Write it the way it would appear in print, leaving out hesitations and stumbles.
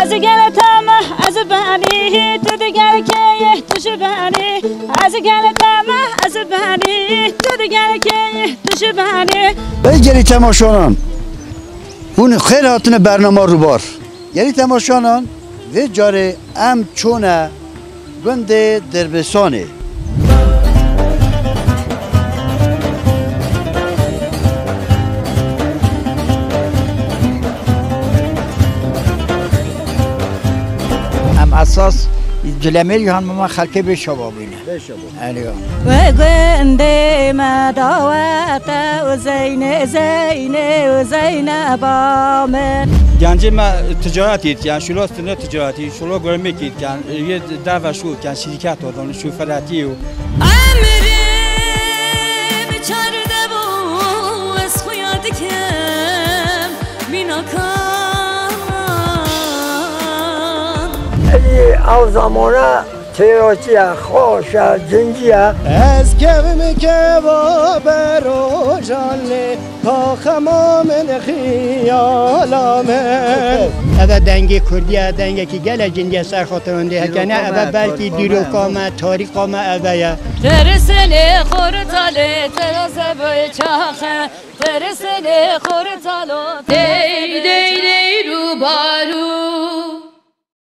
از گل تامه از بانی تو دیگر که توش بانی از گل تامه از بانی تو دیگر که توش بانی ای گلی تماشانان اون خیلی هاتن برنامه رو بار گلی تماشانان و جاره ام چونه گنده دربسانه اساس جلمری هم خلکه به شباب اینه و گنده مداوت و زین بامن گنجه ما تجارتی کن شلو استن تجارتی شلو گرمی کن یه دعوا شو کن شرکت آدم شو فراتی و امری بچرده بو از خیاد کم میناکان او زمانه تیراچیه خوشه جنگیه از کبم که با بروجانه تا خمامن خیالامن اوه دنگ کردیه دنگ که گل جنگی سر خاطرانده هکنه اوه بلکی دیروکامه تاریخامه اوه ترسلی خورتاله ترسه بای چاخه ترسلی خورتالو دی دی دی رو بارو